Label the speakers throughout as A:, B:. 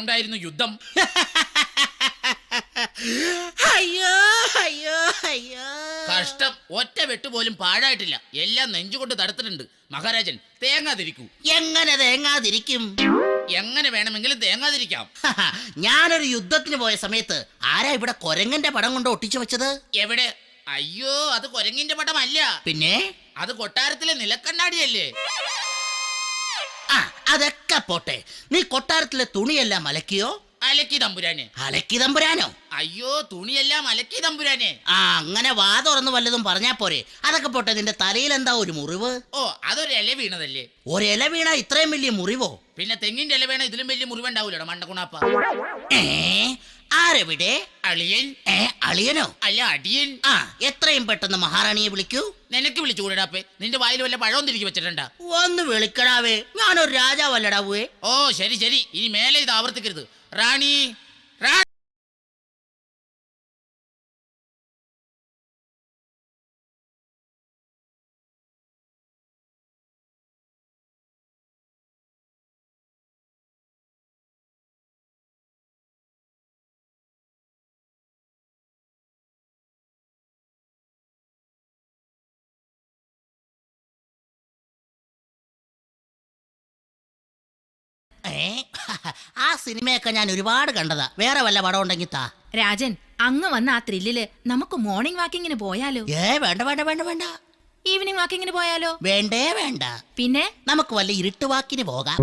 A: എങ്ങനെയുണ്ടായിരുന്നു യുദ്ധം?
B: അയ്യോ അയ്യോ അയ്യോ,
A: കഷ്ടം. ഒറ്റ വെട്ടുപോലും പാഴായിട്ടില്ല. എല്ലാം നെഞ്ചുകൊണ്ട് തടുത്തിട്ടുണ്ട്. മഹാരാജൻ തേങ്ങാതിരിക്കൂ.
B: എങ്ങനെ തേങ്ങാതിരിക്കും?
A: എങ്ങനെ വേണമെങ്കിലും തേങ്ങാതിരിക്കാം.
B: ഞാനൊരു യുദ്ധത്തിന് പോയ സമയത്ത് ആരാ ഇവിടെ കൊരങ്ങന്റെ പടം കൊണ്ട് ഒട്ടിച്ചു വെച്ചത്?
A: എവിടെ? അയ്യോ, അത് കൊരങ്ങിന്റെ പടമല്ല.
B: പിന്നെ
A: അത് കൊട്ടാരത്തിലെ നിലക്കണ്ണാടിയല്ലേ?
B: ആ, അതൊക്കെ പോട്ടെ. നീ കൊട്ടാരത്തിലെ തുണിയെല്ലാം അലക്കിയോ?
A: അലക്കി തമ്പുരാനെ.
B: അലക്കി തമ്പുരാനോ?
A: അയ്യോ, തുണിയെല്ലാം അലക്കി തമ്പുരാനെ.
B: ആ, അങ്ങനെ വാ തുറന്ന് വല്ലതും പറഞ്ഞാ പോരെ. അതൊക്കെ പോട്ടെ, നിന്റെ തലയിൽ എന്താ ഒരു മുറിവ്?
A: ഓ, അതൊരു ഇല വീണതല്ലേ.
B: ഒരില വീണ ഇത്രയും വലിയ മുറിവോ?
A: പിന്നെ തെങ്ങിന്റെ ഇല വീണ ഇതിലും വലിയ മുറിവുണ്ടാവൂലോ മണ്ടകുണാപ്പ.
B: ആരെവിടെ?
A: അളിയൻ.
B: അളിയനോ?
A: അല്ല, അടിയൻ.
B: ആ, എത്രയും പെട്ടെന്ന് മഹാറാണിയെ വിളിക്കൂ.
A: നിനക്ക് വിളിച്ചു കൂടാപ്പേ? നിന്റെ വായിൽ വല്ല പഴവും തിരികെ വെച്ചിട്ടുണ്ടാ?
B: ഒന്ന് വിളിക്കടാവേ, ഞാനൊരു രാജാവല്ലടാവേ.
A: ഓ, ശരി ശരി, ഇനി മേലെ ഇത് ആവർത്തിക്കരുത്. റാണി, റാണി.
B: ആ സിനിമയൊക്കെ ഞാൻ ഒരുപാട് കണ്ടതാ. വേറെ വല്ല പടം ഉണ്ടെങ്കിൽ താ.
C: രാജൻ, അങ്ങ് വന്ന ആ ത്രില്ലില് നമുക്ക് മോർണിംഗ് വാക്കിങ്ങിന് പോയാലോ?
B: വേണ്ട വേണ്ട വേണ്ട വേണ്ട.
C: ഈവനിങ് വാക്കിങ്ങിന് പോയാലോ?
B: വേണ്ടേ വേണ്ട.
C: പിന്നെ
B: നമുക്ക് വല്ല ഇരുട്ടുവാക്കിന് പോകാം.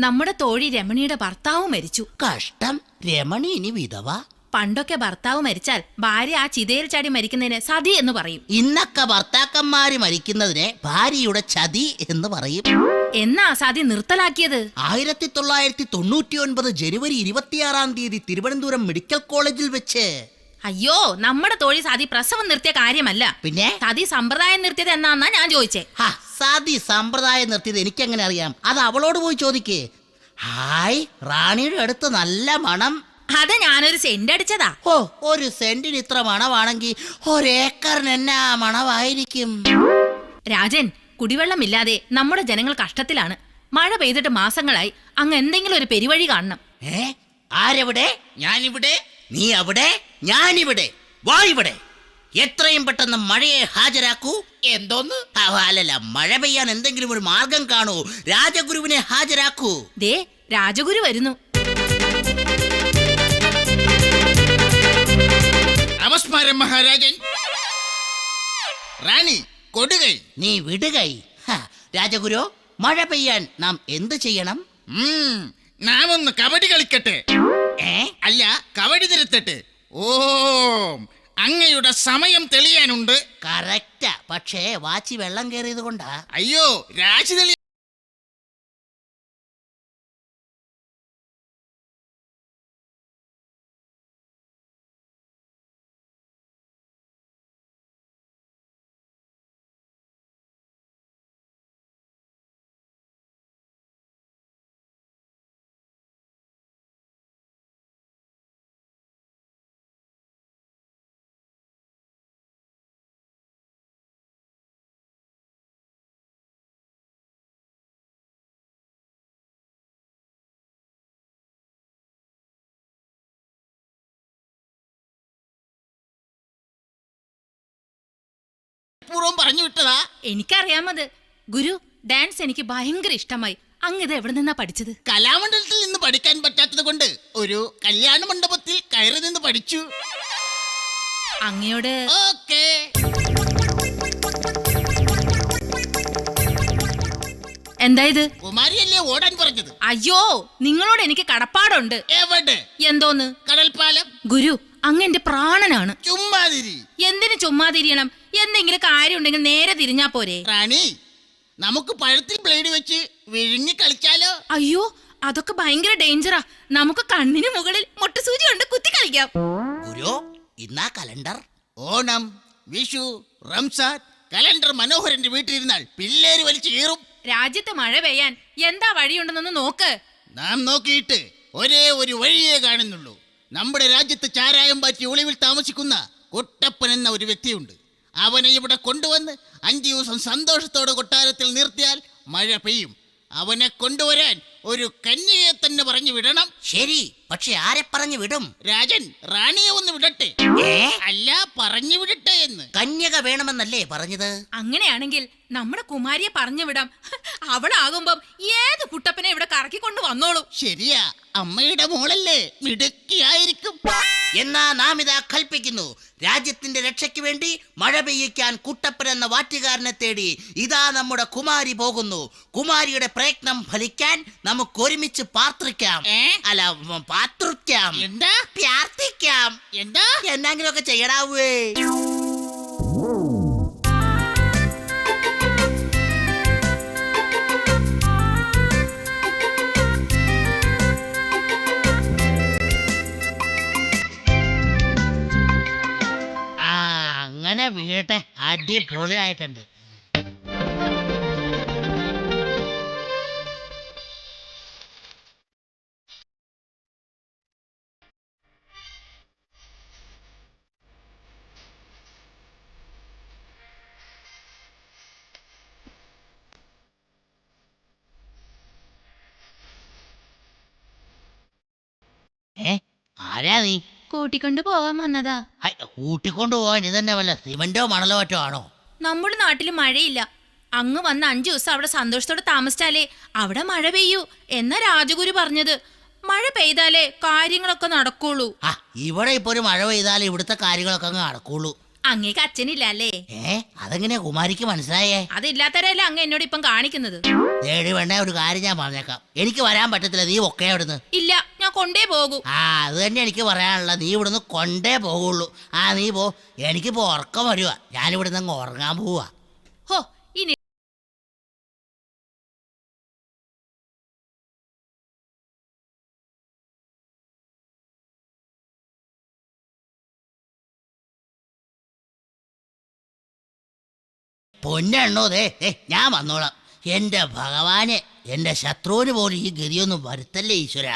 C: നമ്മുടെ തോഴി രമണിയുടെ ഭർത്താവ് മരിച്ചു.
B: കഷ്ടം. രമണി ഇനി വിധവ?
C: പണ്ടൊക്കെ ഭർത്താവ് മരിച്ചാൽ ഭാര്യ ആ ചിതയിൽ ചാടി മരിക്കുന്നതിന് സതി എന്ന് പറയും.
B: ഇന്നൊക്കെ ഭർത്താക്കന്മാര് മരിക്കുന്നതിനെ ഭാര്യയുടെ ചതി എന്ന് പറയും.
C: എന്നാ സതി നിർത്തലാക്കിയത്?
B: 1999 ജനുവരി 26 തിരുവനന്തപുരം മെഡിക്കൽ കോളേജിൽ വെച്ച്.
C: അയ്യോ, നമ്മുടെ തോഴി സതി പ്രസവം നിർത്തിയ കാര്യമല്ല.
B: പിന്നെ
C: സതി സമ്പ്രദായം നിർത്തിയത് എന്നാന്നാ ഞാൻ ചോദിച്ചേ.
B: സതി സമ്പ്രദായം നിർത്തിയത് എനിക്കെങ്ങനെ അറിയാം? അത് അവളോട് പോയി ചോദിക്കേ. ഹായ്, റാണിയുടെ അടുത്ത് നല്ല മണം.
C: അത് ഞാനൊരു സെന്റ് അടിച്ചതാ.
B: ഓ, ഒരു സെന്റിന് ഇത്ര മണമാണെങ്കിൽ ഒരേക്കറിന് എന്നാ മണമായിരിക്കും?
C: രാജൻ, കുടിവെള്ളമില്ലാതെ നമ്മുടെ ജനങ്ങൾ കഷ്ടത്തിലാണ്. മഴ പെയ്തിട്ട് മാസങ്ങളായി. അങ്ങ് എന്തെങ്കിലും ഒരു പെരുവഴി കാണണം.
B: ആരെവിടെ?
A: ഞാനിവിടെ.
B: നീ അവിടെ, ഞാനിവിടെ. വാ ഇവിടെ. എത്രയും പെട്ടെന്ന് മഴയെ ഹാജരാക്കൂ.
A: എന്തോന്ന്?
B: അല്ലല്ല, മഴ പെയ്യാൻ എന്തെങ്കിലും ഒരു മാർഗം കാണൂ. രാജഗുരുവിനെ ഹാജരാക്കൂ.
C: ദേ, രാജഗുരു വരുന്നു.
A: നമസ്കാരം മഹാരാജൻ. റാണി കൊടുകൈ.
B: നീ വിടുകൈ. രാജഗുരു, മഴ പെയ്യാൻ നാം എന്ത് ചെയ്യണം?
A: നാം ഒന്ന് കബഡി കളിക്കട്ടെ. അല്ല, കബഡി തിരുത്തട്ടെ. ഓം, അങ്ങയുടെ സമയം തെളിയാനുണ്ട്.
B: കറക്റ്റാ, പക്ഷേ വാച്ചി വെള്ളം കയറിയത് കൊണ്ടാ.
A: അയ്യോ, രാശി തെളി. പൂർവ്വം പറഞ്ഞു വിട്ടതാ.
C: എനിക്കറിയാമത്. ഗുരു, ഡാൻസ് എനിക്ക് ഭയങ്കര ഇഷ്ടമായി. അങ്ങ് ഇത് എവിടെ നിന്നാ പഠിച്ചത്?
A: കലാമണ്ഡലത്തിൽ നിന്ന് പഠിക്കാൻ പറ്റാത്തത് കൊണ്ട് ഒരു കല്യാണ മണ്ഡപത്തിൽ കയറി നിന്ന് പഠിച്ചു.
C: അങ്ങയോട്
A: ഓക്കേ.
C: എന്തായത്?
A: കുമാരിയല്ലേ ഓടാൻ പറഞ്ഞത്?
C: അയ്യോ, നിങ്ങളോട് എനിക്ക് കടപ്പാടുണ്ട്.
A: എവിടെ?
C: എന്തോന്ന്?
A: കടൽപ്പാലം.
C: ഗുരു, അങ്ങ് എന്റെ പ്രാണനാണ്.
A: ചുമ്മാതിരി.
C: എന്തിനു ചുമ്മാ തിരിയണം? എന്തെങ്കിലും കാര്യം ഉണ്ടെങ്കിൽ നേരെ തിരിഞ്ഞാ പോരെ?
A: റാണി, നമുക്ക് പഴത്തിൽ ബ്ലേഡ് വെച്ച് വിഴുങ്ങി കളിച്ചാലോ?
C: അയ്യോ, അതൊക്കെ ഭയങ്കര ഡേഞ്ചറാ. നമുക്ക് കണ്ണിന് മുകളിൽ മുട്ടുസൂചി കൊണ്ട് കുത്തി കളിക്കാം.
B: ഗുരു, ഇന്നാ കലണ്ടർ.
A: ഓണം, വിഷു, റംസാൻ കലണ്ടർ മനോഹരന്റെ വീട്ടിലിരുന്നാൽ പിള്ളേര് വലിച്ചു കീറും.
C: രാജ്യത്ത് മഴ പെയ്യാൻ എന്താ വഴിയുണ്ടെന്നൊന്ന് നോക്ക്.
A: നാം നോക്കിയിട്ട് ഒരേ ഒരു വഴിയേ കാണുന്നുള്ളൂ. നമ്മുടെ രാജ്യത്ത് ചാരായം പാറ്റി ഒളിവിൽ താമസിക്കുന്ന കുട്ടപ്പൻ എന്ന ഒരു വ്യക്തിയുണ്ട്. അവനെ ഇവിടെ കൊണ്ടുവന്ന് 5 ദിവസം സന്തോഷത്തോടെ കൊട്ടാരത്തിൽ നിർത്തിയാൽ മഴ പെയ്യും. അവനെ കൊണ്ടുവരാൻ ഒരു കന്യകയെ തന്നെ പറഞ്ഞു വിടണം.
B: ശരി, പക്ഷെ ആരെ പറഞ്ഞു വിടും?
A: രാജൻ റാണിയെ ഒന്ന് വിടട്ടെ.
B: ഏ?
A: അല്ല, പറഞ്ഞു വിടട്ടെ എന്ന്.
B: കന്യക വേണമെന്നല്ലേ പറഞ്ഞത്?
C: അങ്ങനെയാണെങ്കിൽ നമ്മുടെ കുമാരിയെ പറഞ്ഞു വിടാം. അവളാകുമ്പം ഏത് കുട്ടപ്പനെ ഇവിടെ കറക്കിക്കൊണ്ട് വന്നോളൂ.
A: ശരിയാ, അമ്മയുടെ മോളല്ലേ, മിടുക്കിയായിരിക്കും.
B: എന്നാ നാം ഇതാ കൽപ്പിക്കുന്നു, രാജ്യത്തിന്റെ രക്ഷയ്ക്ക് വേണ്ടി മഴ പെയ്യിക്കാൻ കുട്ടപ്പൻ എന്ന വാറ്റുകാരനെ തേടി ഇതാ നമ്മുടെ കുമാരി പോകുന്നു. കുമാരിയുടെ പ്രയത്നം ഫലിക്കാൻ നമുക്ക് ഒരുമിച്ച് പാർത്തിക്കാം. അല്ല, പാത്രിക്കാം.
A: എന്താ?
B: പ്രാർത്ഥിക്കാം.
A: എന്താ?
B: എന്നെങ്കിലുമൊക്കെ ചെയ്യടാവേ. അങ്ങനെ വീട്ടെ, അടിപൊളിയായിട്ടുണ്ട്. ആരാ നീ?
C: കൂട്ടിക്കൊണ്ടു പോവാൻ വന്നതാ.
B: കൂട്ടിക്കൊണ്ടു പോവാൻ ഇതന്നെ വല്ല സിമന്റോ മണലോ മറ്റോ ആണോ?
C: നമ്മുടെ നാട്ടിൽ മഴയില്ല. അങ്ങ് വന്ന് 5 ദിവസം അവിടെ സന്തോഷത്തോടെ താമസിച്ചാലേ അവിടെ മഴ പെയ്യൂ എന്നാ രാജഗുരു പറഞ്ഞത്. മഴ പെയ്താലേ കാര്യങ്ങളൊക്കെ നടക്കുള്ളൂ.
B: ഇവിടെ ഇപ്പൊ ഒരു മഴ പെയ്താലേ ഇവിടുത്തെ കാര്യങ്ങളൊക്കെ അങ്ങ് നടക്കുള്ളൂ.
C: അങ്ങേക്ക് അച്ഛനില്ല അല്ലേ?
B: അതെങ്ങനെയാ കുമാരിക്ക് മനസ്സിലായേ?
C: അതില്ലാത്തവരല്ലേ അങ്ങ് എന്നോട് ഇപ്പം കാണിക്കുന്നത്.
B: വേണ്ട, ഒരു കാര്യം ഞാൻ പറഞ്ഞേക്കാം, എനിക്ക് വരാൻ പറ്റത്തില്ല. നീ ഒക്കെ ഇവിടുന്ന്.
C: ഇല്ല, ഞാൻ കൊണ്ടേ പോകൂ.
B: അത് തന്നെ എനിക്ക് പറയാനുള്ള, നീ ഇവിടുന്ന് കൊണ്ടേ പോകുള്ളൂ. നീ പോ, എനിക്കിപ്പോ ഉറക്കം വരുക. ഞാനിവിടുന്ന് അങ്ങ് ഉറങ്ങാൻ പോവാ.
C: ഹോ, ഇനി
B: പൊന്നെണ്ണോ, ഞാൻ വന്നോളാം. എൻ്റെ ഭഗവാനെ, എൻ്റെ ശത്രുവിന് പോലും ഈ ഗതിയൊന്നും വരുത്തല്ലേ ഈശ്വര.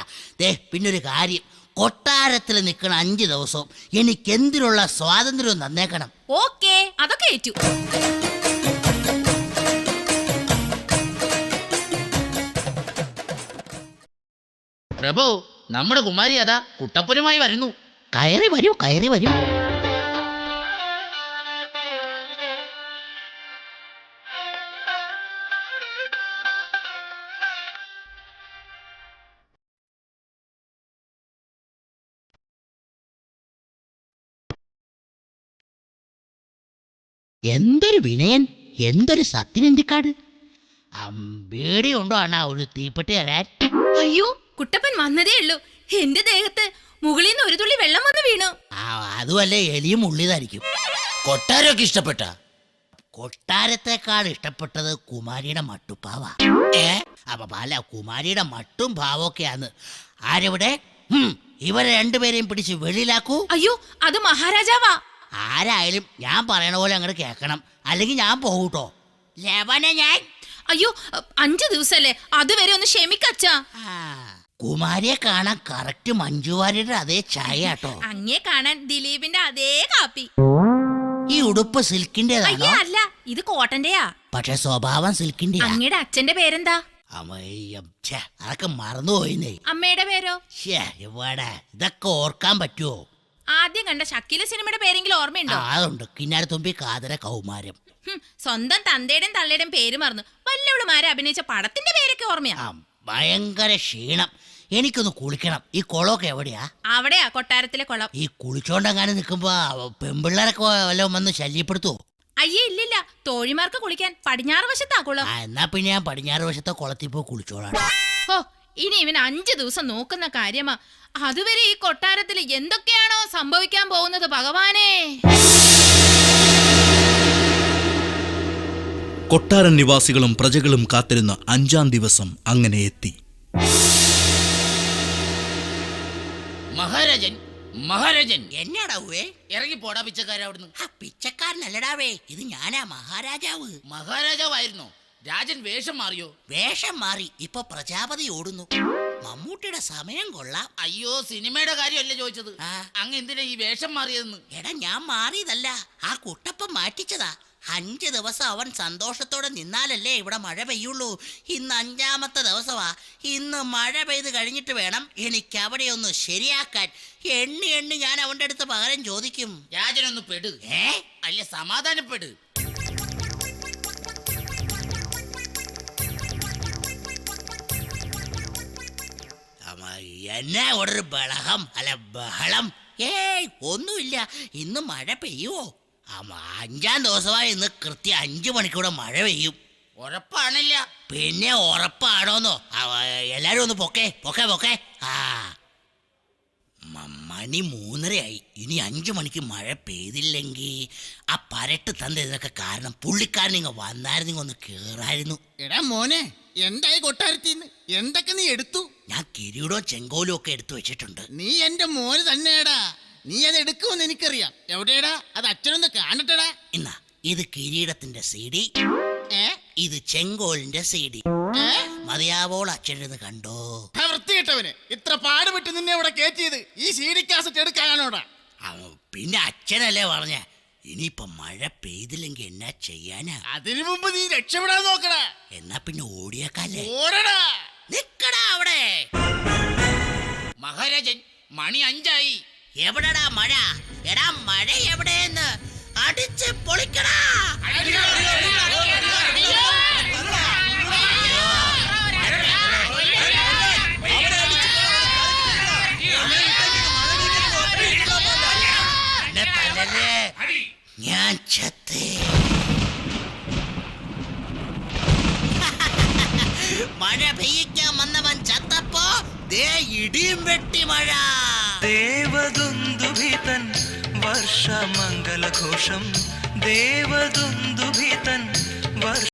B: പിന്നൊരു കാര്യം, കൊട്ടാരത്തിൽ നിൽക്കണ 5 ദിവസവും എനിക്കെന്തിനുള്ള സ്വാതന്ത്ര്യവും തന്നേക്കണം.
C: ഓക്കേ, അതൊക്കെ ഏറ്റു.
D: പ്രഭു, നമ്മുടെ കുമാരി അതാ കുട്ടപ്പനുമായി വരുന്നു.
B: കയറി വരൂ, കയറി വരൂ. എന്തൊരു വിനയൻ, എന്തൊരു സത്യനന്ദിക്കാട്. പേടിയുണ്ടോ അണ്ണാ ഒരു തീപ്പെട്ടി തരാൻ?
C: അയ്യോ, കുട്ടപ്പൻ വന്നതേ ഉള്ളൂ. എന്റെ ദേഹത്ത് മുകളിൽ നിന്ന് ഒരു തുള്ളി വെള്ളം വന്ന് വീണു.
B: അതുമല്ലേ, എലിയും ഉള്ളിതായിരിക്കും. കൊട്ടാരമൊക്കെ ഇഷ്ടപ്പെട്ട? കൊട്ടാരത്തെക്കാൾ ഇഷ്ടപ്പെട്ടത് കുമാരിയുടെ മട്ടുപ്പാവ. അല്ല, കുമാരിയുടെ മട്ടും ഭാവമൊക്കെയാന്ന്. ആരെവിടെ? ഇവരെ രണ്ടുപേരെയും പിടിച്ച് വെളിയിലാക്കൂ.
C: അയ്യോ, അത് മഹാരാജാവാ.
B: ആരായാലും ഞാൻ പറയണ പോലെ അങ്ങോട്ട് കേൾക്കണം, അല്ലെങ്കിൽ ഞാൻ പോകൂട്ടോ. ഞാൻ
C: അയ്യോ, 5 ദിവസല്ലേ, അതുവരെ ഒന്ന് ക്ഷമിക്കച്ചാ.
B: കുമാരിയെ കാണാൻ കറക്റ്റ് മഞ്ജുവാരിയുടെ അതേ ചായ കേട്ടോ.
C: അങ്ങേ കാണാൻ ദിലീപിന്റെ അതേ കാപ്പി.
B: ഈ ഉടുപ്പ് സിൽക്കിന്റേതാണോ?
C: അയ്യോ അല്ല, ഇത് കോട്ടന്റെയാ.
B: പക്ഷെ സ്വഭാവം സിൽക്കിന്റെ.
C: അങ്ങയുടെ അച്ഛന്റെ പേരെന്താ?
B: അതൊക്കെ മറന്നുപോയിന്നേ.
C: അമ്മയുടെ പേരോ?
B: ഇവിടെ ഇതൊക്കെ ഓർക്കാൻ പറ്റുമോ?
C: ആദ്യം കണ്ട ഷക്കീല സിനിമയുടെ പേരെങ്കിലും ഓർമ്മയുണ്ടോ?
B: അതുണ്ട്, കിന്നാരത്തുമ്പി കാതര കൗമാരം.
C: സ്വന്തം തന്തയുടെയും തള്ളയുടെയും പേര് മറന്നു. വല്ലവളുമാരെ അഭിനയിച്ച പടത്തിന്റെ പേരൊക്കെ ഓർമ്മയാ.
B: ഭയങ്കര ക്ഷീണം, എനിക്കൊന്ന് കുളിക്കണം. ഈ കുളമൊക്കെ എവിടെയാ?
C: അവിടെയാ കൊട്ടാരത്തിലെ കുളം.
B: ഈ കുളിച്ചോണ്ടെങ്ങാനും നിൽക്കുമ്പോ പെമ്പിള്ളേരൊക്കെ വല്ലതും വന്ന് ശല്യപ്പെടുത്തുവോ?
C: അയ്യേ, ഇല്ലില്ല, തോഴിമാർക്ക് കുളിക്കാൻ പടിഞ്ഞാറ് വശത്താ കുളം.
B: എന്നാ പിന്നെ ഞാൻ പടിഞ്ഞാറ് വശത്തെ കുളത്തിൽ പോയി കുളിച്ചോളാം.
C: ഓ, ഇനി ഇവൻ 5 ദിവസം നോക്കുന്ന കാര്യമാ. അതുവരെ ഈ കൊട്ടാരത്തിൽ എന്തൊക്കെയാണോ സംഭവിക്കാൻ പോകുന്നത് ഭഗവാനേ.
E: കൊട്ടാരൻ നിവാസികളും പ്രജകളും കാത്തിരുന്ന 5-ാം ദിവസം അങ്ങനെ എത്തി.
D: മഹാരാജൻ, മഹാരാജൻ.
B: എന്നാടാവേ?
D: ഇറങ്ങി പോടാ പിച്ചക്കാരൻ അവിടുന്ന്.
B: പിച്ചക്കാരനല്ലടാവേ, ഇത് ഞാനാ മഹാരാജാവ്.
D: മഹാരാജാവായിരുന്നോ? രാജൻ വേഷം മാറിയോ?
B: വേഷം മാറി, ഇപ്പൊ പ്രജാപതി ഓടുന്നു. മമ്മൂട്ടിയുടെ സമയം കൊള്ളാം.
D: അയ്യോ, സിനിമയുടെ കാര്യമല്ലേ ചോദിച്ചത്. അങ്ങ് എന്തിനാ ഈ വേഷം മാറിയതെന്ന്?
B: എടാ, ഞാൻ മാറിയതല്ല, ആ കുട്ടപ്പൻ മാറ്റിച്ചതാ. 5 ദിവസം അവൻ സന്തോഷത്തോടെ നിന്നാലല്ലേ ഇവിടെ മഴ പെയ്യുള്ളൂ. ഇന്ന് 5ാമത്തെ ദിവസമാ. ഇന്ന് മഴ പെയ്ത് കഴിഞ്ഞിട്ട് വേണം എനിക്ക് അവിടെ ഒന്ന് ശരിയാക്കാൻ. എണ്ണി എണ്ണി ഞാൻ അവന്റെ അടുത്ത് പകരം ചോദിക്കും.
D: രാജനൊന്ന് പെട്. അല്ല, സമാധാനപ്പെട്.
B: എന്നാ ഒരു ബഹളം? ഒന്നുമില്ല. ഇന്ന് മഴ പെയ്യുവോ? 5ാം ദിവസമായി. ഇന്ന് കൃത്യം 5 മണിക്കൂടെ മഴ പെയ്യും.
D: ഉറപ്പാണല്ല?
B: പിന്നെ ഉറപ്പാണോന്നോ? എല്ലാരും ഒന്ന് പൊക്കെ. ആ മണി 3:30 ഇനി 5 മണിക്ക് മഴ പെയ്തില്ലെങ്കിൽ ആ പരട്ട് തந்த ഇതിനൊക്കെ കാരണം പുള്ളിക്കാരൻ ഇങ്ങ് വന്നായിരുന്നു, ഒന്ന് കേറായിരുന്നു.
A: എടാ മോനെ, എന്തായി കൊട്ടാരത്തിന്ന്? എന്തൊക്കെ നീ എടുത്തു?
B: ഞാൻ കിരീടവും ചെങ്കോലും ഒക്കെ എടുത്തു വെച്ചിട്ടുണ്ട്.
A: നീ എന്റെ മോന് തന്നെയാടാ. നീ അത് എടുക്കുമെന്ന് എനിക്കറിയാം. എവിടെയാടാ അത്? അച്ഛനൊന്ന് കാണട്ടടാ.
B: എന്നാ ഇത് കിരീടത്തിന്റെ CD,
A: ഏ
B: ഇത് ചെങ്കോലിന്റെ CD.
A: ഏ?
B: മതിയാവോൾ അച്ഛനെന്ന് കണ്ടോ?
A: ആ വൃത്തികെട്ടവന്, ഇത്ര പാടുപെട്ട് നിന്നെ ഇവിടെ കയറ്റിയത് ഈ CD കാസറ്റ് എടുക്കാനാണോടാ?
B: പിന്നെ അച്ഛനല്ലേ പറഞ്ഞ ഇനിയിപ്പൊ മഴ പെയ്തില്ലെങ്കിൽ എന്നാ ചെയ്യാനാ?
A: അതിനു മുമ്പ് നീ രക്ഷപ്പെടാൻ നോക്കടാ.
B: എന്നാ പിന്നെ ഓടിയേക്കാല്ലേ?
A: ഓടടാ.
B: നിക്കടാ അവിടെ.
D: മഹാരാജൻ, മണി 5 ആയി.
B: എവിടെടാ മഴ? എടാ മഴ എവിടെയെന്ന് അടിച്ച് പൊളിക്കടാ. ഞാൻ ചത്തേ. മഴ പെയ്യിക്കാൻ വന്നവൻ ചത്തപ്പോ ദേ ഇടിയും വെട്ടി മഴ.
F: ദേവദുന്ദുഭിതൻ വർഷമംഗലഘോഷം, ദേവദുന്ദുഭിതൻ വർഷ